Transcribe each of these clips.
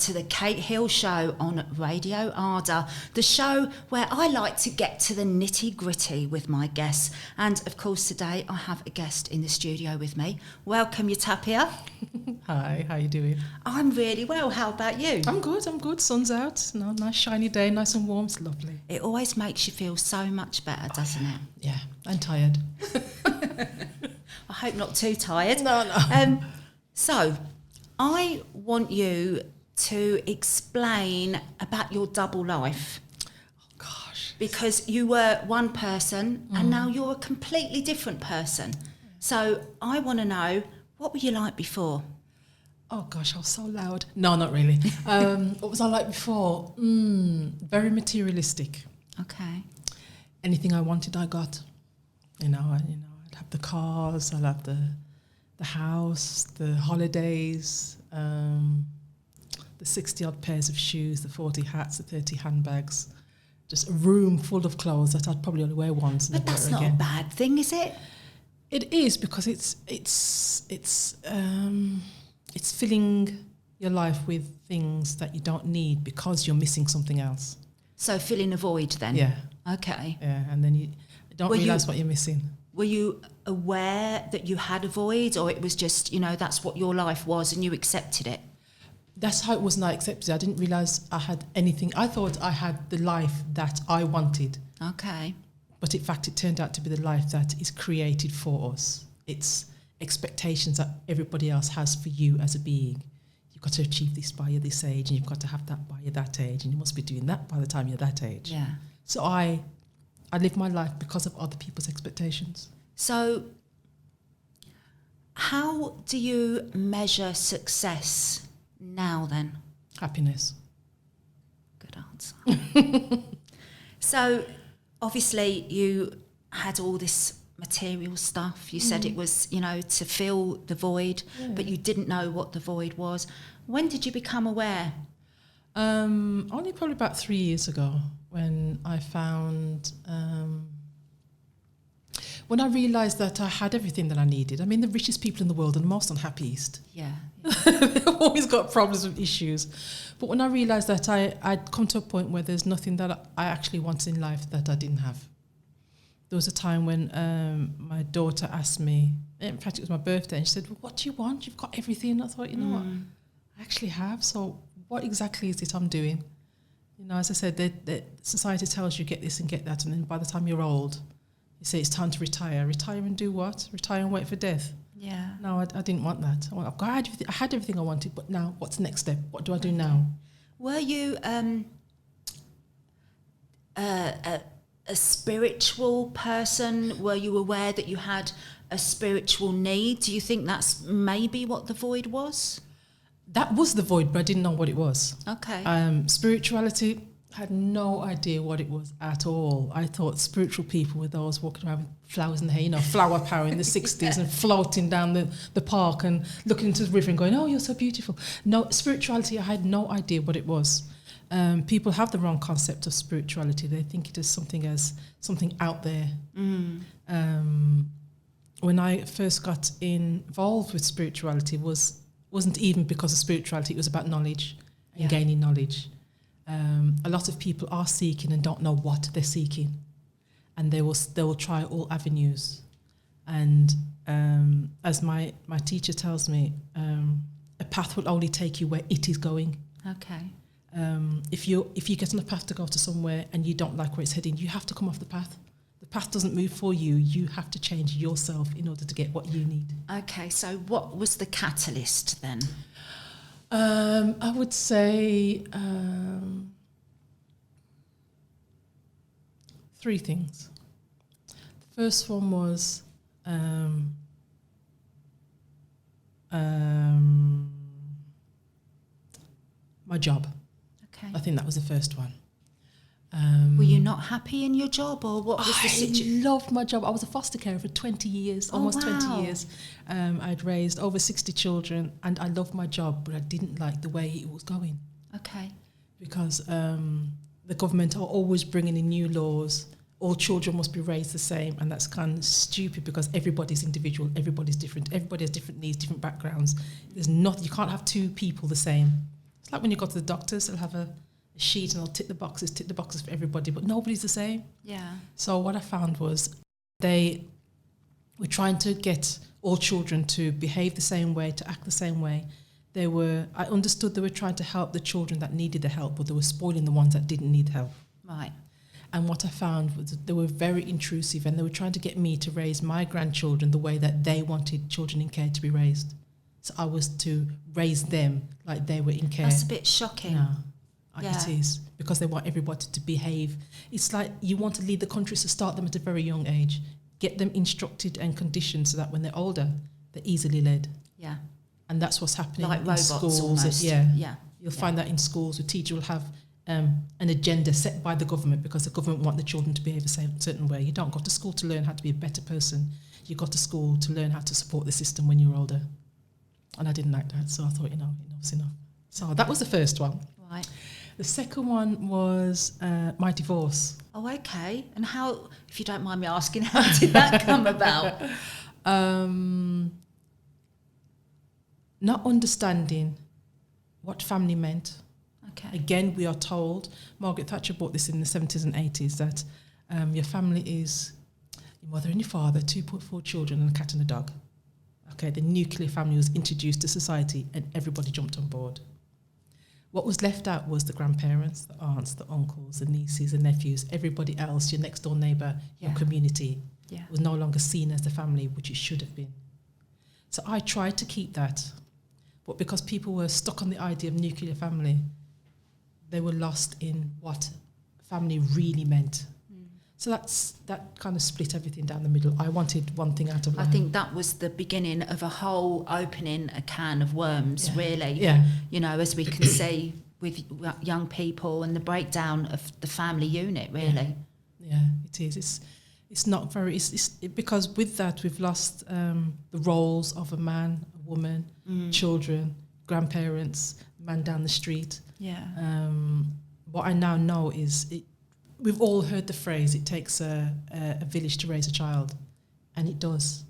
to the Kate Hill Show on Radio Arder, the show where I like to get to the nitty-gritty with my guests. And, of course, today I have a guest in the studio with me. Welcome, Yattepias. Hi, how you doing? I'm really well. How about you? I'm good. Sun's out. No, nice shiny day, nice and warm. It's lovely. It always makes you feel so much better, doesn't it? Yeah, I'm tired. I hope not too tired. No. So, I want you to explain about your double life. Oh, gosh. Because you were one person and now you're a completely different person. So, I want to know, what were you like before? Oh, gosh, I was so loud. No, not really. What was I like before? Very materialistic. Okay. Anything I wanted, I got. I'd have the cars, I'd have the house, the holidays, the 60-odd pairs of shoes, the 40 hats, the 30 handbags, just a room full of clothes that I'd probably only wear once. But that's not a bad thing, is it? It is, because it's filling your life with things that you don't need because you're missing something else. So filling a void then? Yeah. Okay. Yeah, and then you don't realise what you're missing. Were you aware that you had a void, or it was just, that's what your life was and you accepted it? That's how it was, and I accepted it. I didn't realise I had anything. I thought I had the life that I wanted. Okay. But in fact, it turned out to be the life that is created for us. It's expectations that everybody else has for you as a being. You've got to achieve this by this age, and you've got to have that by that age, and you must be doing that by the time you're that age. Yeah. So I live my life because of other people's expectations. So how do you measure success now then? Happiness. Good answer. So obviously you had all this material stuff. You said it was, to fill the void, but you didn't know what the void was. When did you become aware? Only probably about 3 years ago, when I found, when I realised that I had everything that I needed. I mean, the richest people in the world are the most unhappiest. Yeah. They've always got problems with issues. But when I realised that I'd come to a point where there's nothing that I actually wanted in life that I didn't have. There was a time when my daughter asked me, in fact it was my birthday, and she said, well, what do you want? You've got everything. I thought, what? I actually have. So what exactly is it I'm doing? As I said, the society tells you get this and get that, and then by the time you're old, you say it's time to retire. Retire and do what? Retire and wait for death. Yeah. No, I didn't want that. I had everything I wanted, but now what's the next step? What do I do now? Were you a spiritual person? Were you aware that you had a spiritual need? Do you think that's maybe what the void was? That was the void, but I didn't know what it was. Okay. Spirituality, I had no idea what it was at all. I thought spiritual people were those walking around with flowers in the hair, flower power in the 60s and floating down the park and looking into the river and going, oh, you're so beautiful. No, spirituality, I had no idea what it was. People have the wrong concept of spirituality. They think it is something out there. When I first got involved with spirituality, wasn't even because of spirituality. It was about knowledge and gaining knowledge. A lot of people are seeking and don't know what they're seeking, and they will try all avenues. And as my teacher tells me, a path will only take you where it is going. Okay. If you get on a path to go to somewhere and you don't like where it's heading, you have to come off the path. The path doesn't move for you. You have to change yourself in order to get what you need. Okay, so what was the catalyst then? I would say 3 things. The first one was my job. Okay. I think that was the first one. Were you not happy in your job, or what was the situation? I loved my job. I was a foster carer for 20 years, almost 20 years. I'd raised over 60 children, and I loved my job, but I didn't like the way it was going. Okay. Because the government are always bringing in new laws. All children must be raised the same, and that's kind of stupid because everybody's individual, everybody's different, everybody has different needs, different backgrounds. There's not, you can't have 2 people the same. It's like when you go to the doctors, they'll have a sheet and they'll tick the boxes for everybody, but nobody's the same. Yeah. So what I found was they were trying to get all children to behave the same way, to act the same way. I understood they were trying to help the children that needed the help, but they were spoiling the ones that didn't need help. Right. And what I found was that they were very intrusive, and they were trying to get me to raise my grandchildren the way that they wanted children in care to be raised. So I was to raise them like they were in care. That's a bit shocking. No, it is, because they want everybody to behave. It's like you want to lead the country, so start them at a very young age. Get them instructed and conditioned so that when they're older, they're easily led. Yeah. And that's what's happening like in robots schools. Almost. Yeah. You'll find that in schools, a teacher will have an agenda set by the government because the government want the children to behave a certain way. You don't go to school to learn how to be a better person. You go to school to learn how to support the system when you're older. And I didn't like that, so I thought, enough's enough. So that was the first one. Right. The second one was my divorce. Oh, okay. And how, if you don't mind me asking, how did that come about? Not understanding what family meant. Okay. Again, we are told, Margaret Thatcher brought this in the 70s and 80s, that your family is your mother and your father, 2.4 children and a cat and a dog. Okay, the nuclear family was introduced to society and everybody jumped on board. What was left out was the grandparents, the aunts, the uncles, the nieces, the nephews, everybody else, your next door neighbour, your community, was no longer seen as the family, which it should have been. So I tried to keep that, but because people were stuck on the idea of nuclear family, they were lost in what family really meant. So that kind of split everything down the middle. I wanted one thing out of life. I think that was the beginning of a whole opening a can of worms, really. Yeah. As we can see with young people and the breakdown of the family unit, really. Yeah, it is. It's not very... because with that, we've lost the roles of a man, a woman, children, grandparents, man down the street. Yeah. What I now know is... we've all heard the phrase, it takes a village to raise a child. And it does.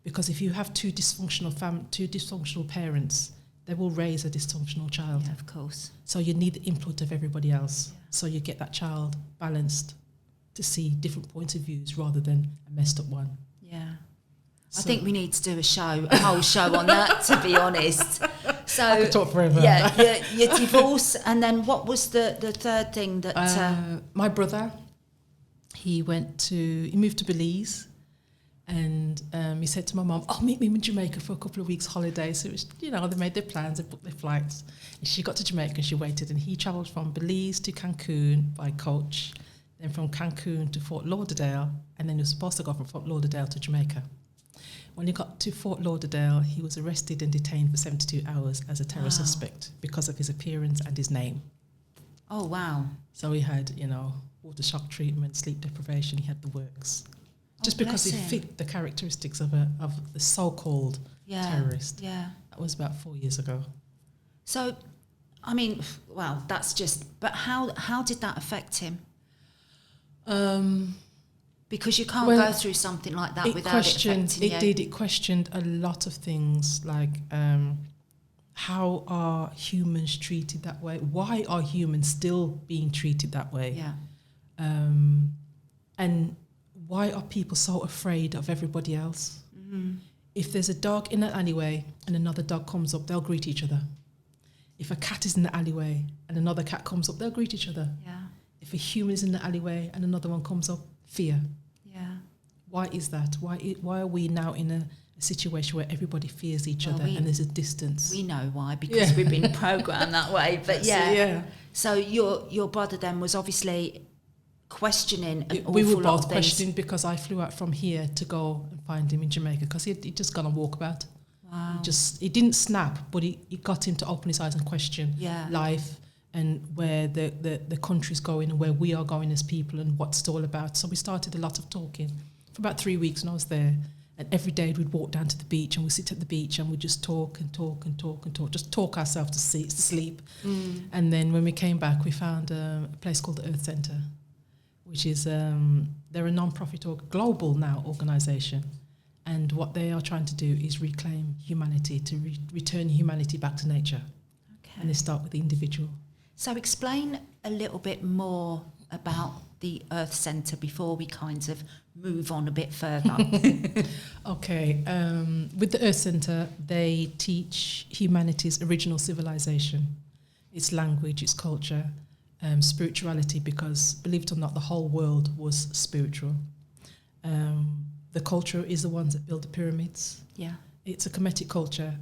Because if you have two dysfunctional parents, they will raise a dysfunctional child. Yeah, of course. So you need the input of everybody else. Yeah. So you get that child balanced to see different points of views rather than a messed up one. Yeah. So I think we need to do a whole show on that, to be honest. So I could talk forever. Yeah, your divorce, and then what was the third thing that... my brother, he moved to Belize, and he said to my mum, meet me in Jamaica for a couple of weeks holiday. So it was, they made their plans, they booked their flights, and she got to Jamaica and she waited, and he travelled from Belize to Cancun by coach, then from Cancun to Fort Lauderdale, and then he was supposed to go from Fort Lauderdale to Jamaica. When he got to Fort Lauderdale, he was arrested and detained for 72 hours as a terror suspect because of his appearance and his name. Oh, wow. So he had, water shock treatment, sleep deprivation, he had the works. Just because he fit the characteristics of the so-called terrorist. Yeah. That was about 4 years ago. So, that's just... But how did that affect him? Because you can't go through something like that without it affecting you. It questioned a lot of things, like how are humans treated that way? Why are humans still being treated that way? Yeah. And why are people so afraid of everybody else? Mm-hmm. If there's a dog in an alleyway and another dog comes up, they'll greet each other. If a cat is in the alleyway and another cat comes up, they'll greet each other. Yeah. If a human is in the alleyway and another one comes up, fear. Yeah. Why is that? Why are we now in a situation where everybody fears each other and there's a distance? We know why, because we've been programmed that way. But So your brother then was obviously questioning an awful lot of things. We were both questioning because I flew out from here to go and find him in Jamaica because he'd just gone on walkabout. Wow. He didn't snap, but he got him to open his eyes and question life and where the country's going and where we are going as people and what it's all about. So we started a lot of talking for about 3 weeks when I was there. And every day we'd walk down to the beach and we'd sit at the beach and we'd just talk and talk and talk and talk, just talk ourselves to sleep. Mm. And then when we came back, we found a place called the Earth Centre, which is, they're a non-profit global now organisation. And what they are trying to do is reclaim humanity, to return humanity back to nature. and they start with the individual. So explain a little bit more about the Earth Centre before we kind of move on a bit further. Okay, with the Earth Centre, they teach humanity's original civilization, its language, its culture, spirituality, because, believe it or not, the whole world was spiritual. The culture is the ones that build the pyramids. Yeah. It's a Kemetic culture.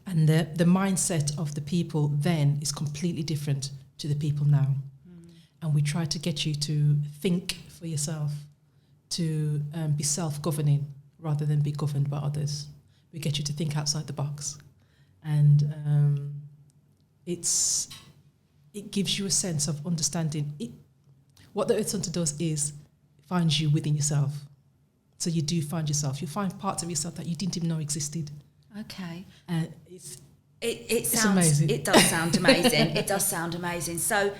And the mindset of the people then is completely different to the people now. And we try to get you to think for yourself, to be self-governing rather than be governed by others. We get you to think outside the box. And it gives you a sense of understanding. What the Earth Centre does is finds you within yourself. So you do find yourself. You find parts of yourself that you didn't even know existed. Okay. It's sounds amazing. It does sound amazing. It does sound amazing. So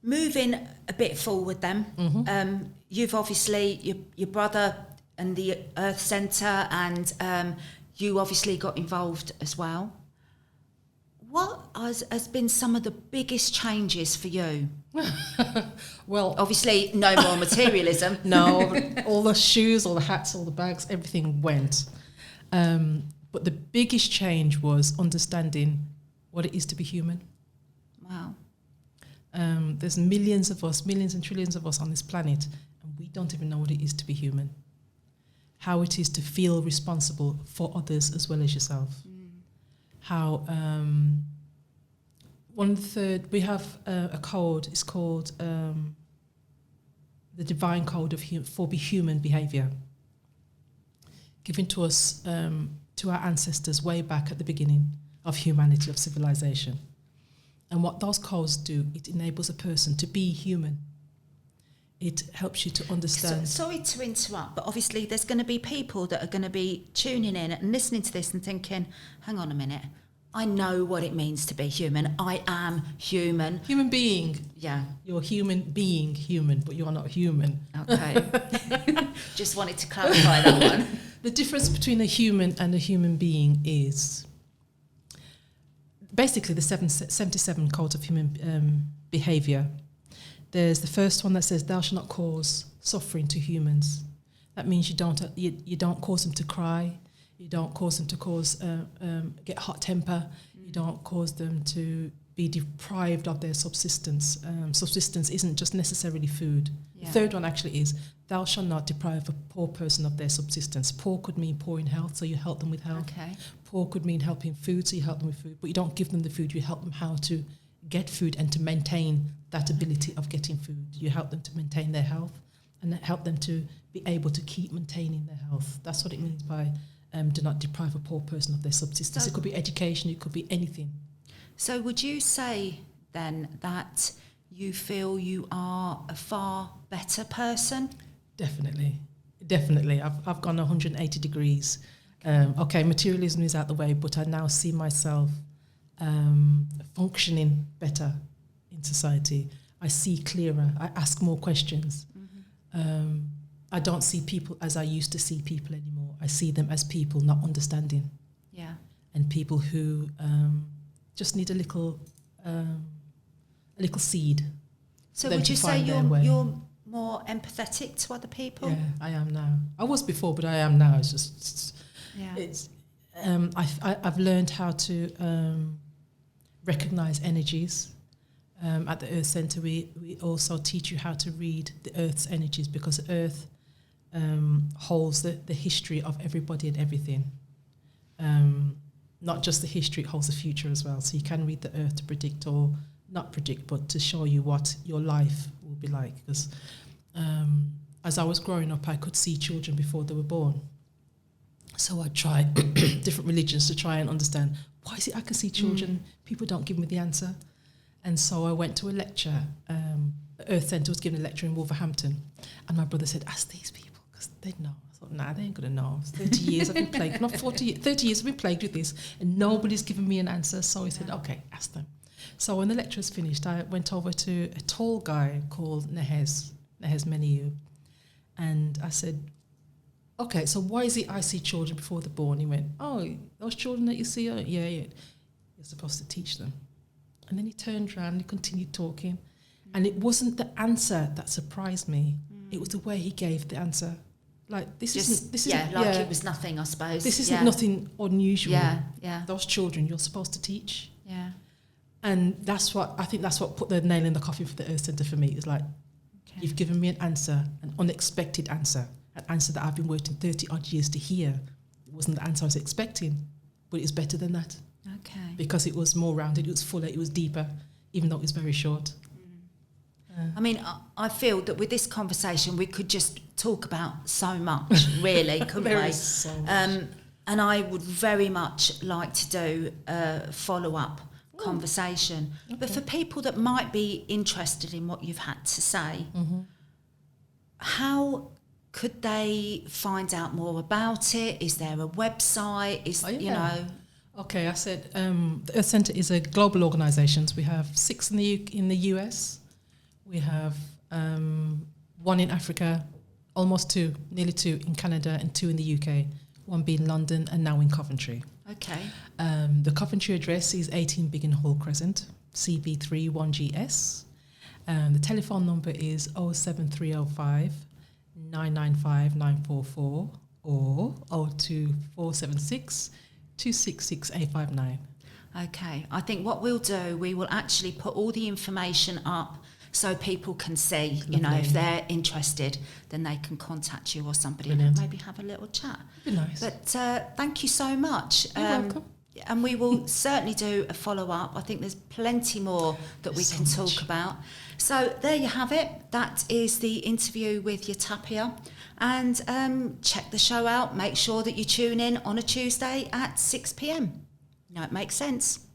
moving a bit forward then, you've obviously, your brother and the Earth Centre, and you obviously got involved as well. What has been some of the biggest changes for you? Well, obviously no more materialism. No, all the shoes, all the hats, all the bags, everything went. But the biggest change was understanding what it is to be human. Wow. There's millions of us, millions and trillions of us on this planet, and we don't even know what it is to be human. How it is to feel responsible for others as well as yourself. How we have a code. It's called the Divine Code of for Human Behaviour, given to us to our ancestors way back at the beginning of humanity, of civilization. And what those codes do, it enables a person to be human. It helps you to understand. Sorry to interrupt, but obviously there's going to be people that are going to be tuning in and listening to this and thinking, hang on a minute, I know what it means to be human. I am human. Human being. Yeah. You're human being human, but you're not human. Okay. Just wanted to clarify that one. The difference between a human and a human being is basically the 77 codes of human behaviour. There's the first one that says, thou shalt not cause suffering to humans. That means you don't cause them to cry. You don't cause them to get hot temper. You don't cause them to be deprived of their subsistence. Subsistence isn't just necessarily food. Yeah. The third one actually is, thou shalt not deprive a poor person of their subsistence. Poor could mean poor in health, so you help them with health. Okay. Poor could mean helping food, so you help them with food. But you don't give them the food, you help them how to get food and to maintain that ability of getting food. You help them to maintain their health and help them to be able to keep maintaining their health. That's what it means by do not deprive a poor person of their subsistence. So it could be education, it could be anything. So would you say then that you feel you are a far better person? Definitely. I've gone 180 degrees. Okay, materialism is out the way, but I now see myself functioning better in society. I see clearer. I ask more questions. I don't see people as I used to see people anymore. I see them as people not understanding. Yeah. And people who just need a little seed. So would you say you're more empathetic to other people? Yeah, I am now. I was before, but I am now. It's just, I've learned how to recognize energies. At the Earth Centre, we also teach you how to read the Earth's energies, because the Earth holds the history of everybody and everything. Not just the history, it holds the future as well. So you can read the Earth to predict, or not predict, but to show you what your life will be like. Because as I was growing up, I could see children before they were born. So I tried different religions to try and understand, why is it I can see children, people don't give me the answer. And so I went to a lecture. The Earth Centre was giving a lecture in Wolverhampton, and my brother said, ask these people, because they'd know. I thought, nah, they ain't going to know. 30 years I've been plagued, not 40, 30 years I've been plagued with this, and nobody's given me an answer. So he said, okay, ask them. So when the lecture was finished, I went over to a tall guy called Nehez Meniou, and I said, okay, so why is it I see children before they're born? He went, oh, those children that you see, yeah, you're supposed to teach them. And then he turned around and he continued talking. And it wasn't the answer that surprised me. It was the way he gave the answer. Like, this isn't... It was nothing, I suppose. This isn't nothing unusual. Yeah. Those children you're supposed to teach. Yeah. And that's what put the nail in the coffin for the Earth Centre for me. It's like, you've given me an answer, an unexpected answer, an answer that I've been waiting 30 odd years to hear. It wasn't the answer I was expecting, but it's better than that. Okay. Because it was more rounded, it was fuller, it was deeper, even though it was very short. I mean, I feel that with this conversation, we could just talk about so much, really, couldn't we? So much. And I would very much like to do a follow-up conversation. Okay. But for people that might be interested in what you've had to say, how could they find out more about it? Is there a website? Okay, I said the Earth Centre is a global organisation. We have 6 in the US. We have 1 in Africa, almost 2, nearly 2 in Canada, and 2 in the UK. 1 being London and now in Coventry. Okay. The Coventry address is 18 Biggin Hall Crescent, CB3 1GS. The telephone number is 07305 995 944 or 02476 266 859. Okay. I think what we'll do, we will actually put all the information up so people can see, if they're interested, then they can contact you or somebody and maybe have a little chat. Be nice. But thank you so much. You're welcome. And we will certainly do a follow-up. I think there's plenty more that we can talk about. So there you have it. That is the interview with Yattepia. And check the show out. Make sure that you tune in on a Tuesday at 6 p.m. It makes sense.